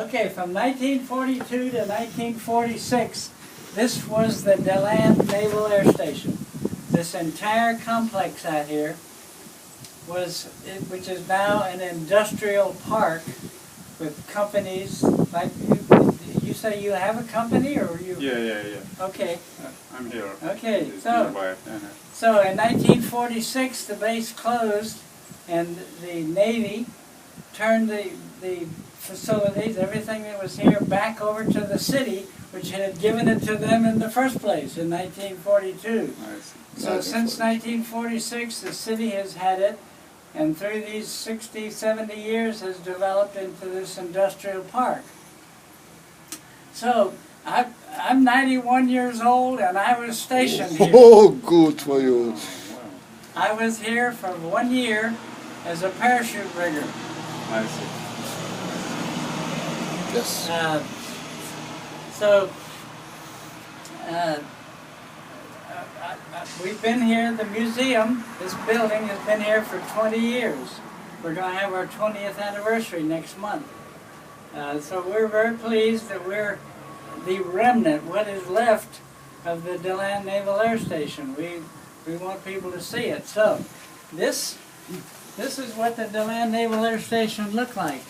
Okay, from 1942 to 1946, this was the DeLand Naval Air Station. This entire complex out here which is now an industrial park with companies like you say you have a company or you? Yeah. Okay. I'm here. Okay, It's so nearby. so in 1946 the base closed and the Navy turned the facilities, everything that was here, back over to the city, which had given it to them in the first place in 1942. So since 1946 the city has had it, and through these 60, 70 years has developed into this industrial park. So I'm 91 years old and I was stationed here. Oh, good for you. I was here for 1 year as a parachute rigger. I see. Yes. We've been here, the museum, this building has been here for 20 years. We're going to have our 20th anniversary next month. So we're very pleased that we're the remnant, what is left of the DeLand Naval Air Station. We want people to see it. So this is what the DeLand Naval Air Station looked like.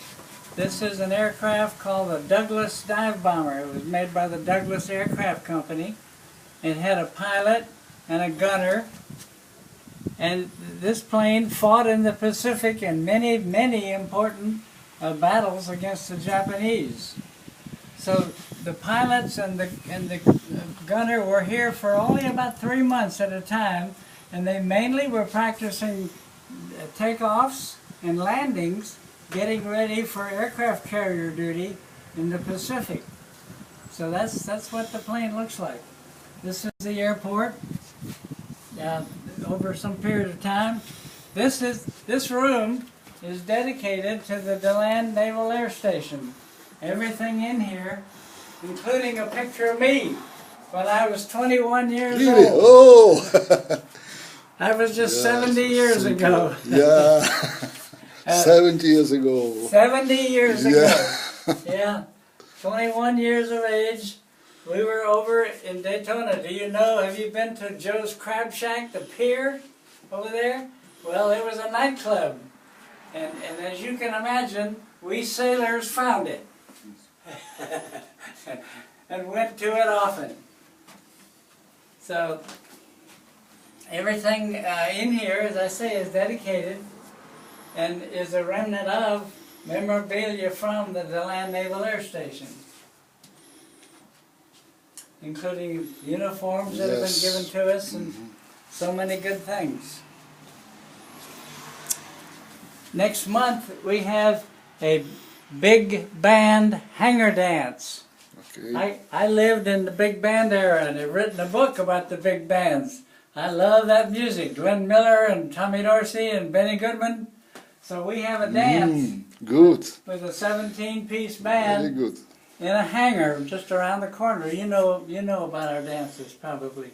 This is an aircraft called the Douglas Dive Bomber. It was made by the Douglas Aircraft Company. It had a pilot and a gunner, and this plane fought in the Pacific in many, many important battles against the Japanese. So the pilots and the gunner were here for only about 3 months at a time, and they mainly were practicing takeoffs and landings, getting ready for aircraft carrier duty in the Pacific. So that's what the plane looks like. This is the airport. Over some period of time, this room is dedicated to the DeLand Naval Air Station. Everything in here, including a picture of me when I was 21 years Really? old. Oh! I was just 70 years ago. Yeah. 70 years ago. 70 years ago. Yeah. 21 years of age. We were over in Daytona. Do you know, have you been to Joe's Crab Shack, the pier over there? Well, it was a nightclub. And as you can imagine, we sailors found it. And went to it often. So, everything in here, as I say, is dedicated and is a remnant of memorabilia from the DeLand Naval Air Station, including uniforms that have been given to us and so many good things. Next month we have a big band hangar dance. Okay. I lived in the big band era and have written a book about the big bands. I love that music. Glenn Miller and Tommy Dorsey and Benny Goodman. So we have a dance Good. with a 17-piece band. Very good. In a hangar just around the corner. You know about our dances probably.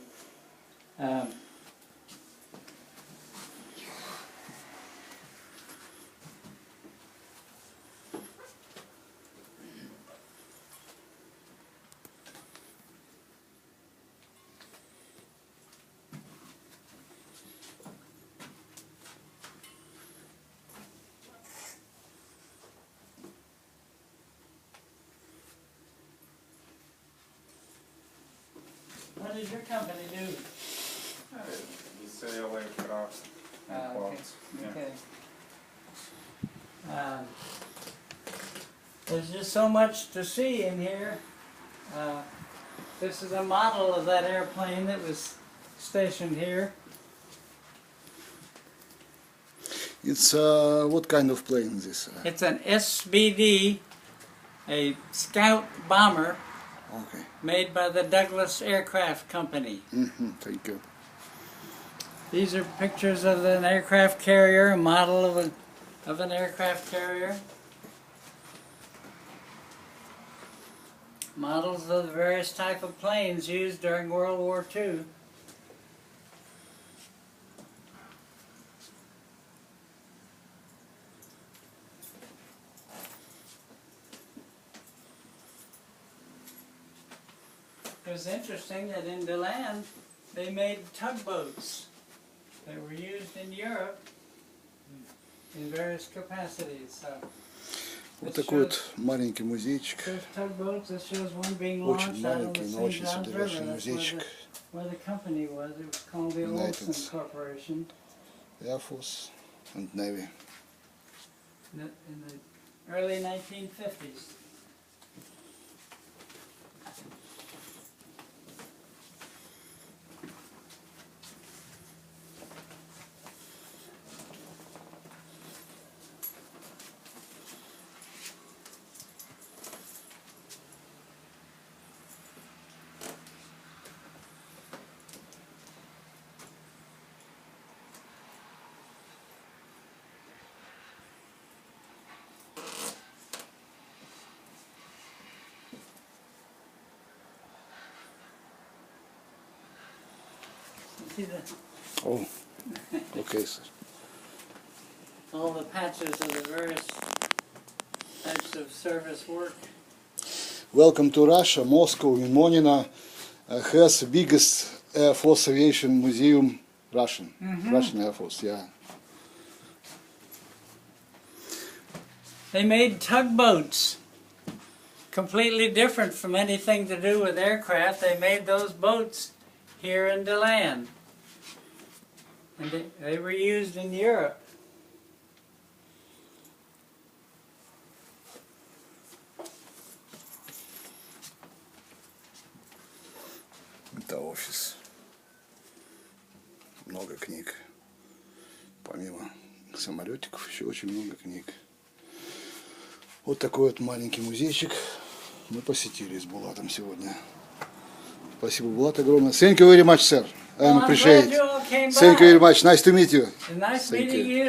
What does your company do? We sail aircraft and parts. Okay. There's just so much to see in here. This is a model of that airplane that was stationed here. It's what kind of plane is this? It's an SBD, a Scout bomber. Okay. Made by the Douglas Aircraft Company. Thank you. These are pictures of an aircraft carrier, a model of an aircraft carrier. Models of the various type of planes used during World War II. It was interesting that in DeLand they made tugboats that were used in Europe in various capacities. So Вот такой вот маленький музейчик. there's tugboats. This shows one being Очень launched out of the маленький, но St. очень John's River. содержательный That's музейчик. where the company was. It was called the United Olson Corporation Air Force and Navy. in the early 1950s. See Oh, okay, sir. all the patches of the various types of service work. Welcome to Russia. Moscow in Monina has the biggest Air Force Aviation Museum, Russian Air Force, yeah. They made tugboats, completely different from anything to do with aircraft. They made those boats here in DeLand. And they were used in Europe. Это офис. Много книг. Помимо самолетиков еще очень много книг. Вот такой вот маленький музейчик мы посетили с Булатом сегодня. Спасибо, Булат, огромное. Thank you very much, sir. I Well, I'm appreciate glad it. you all came Thank you by. very much. Nice to meet you. Nice Thank meeting you. you.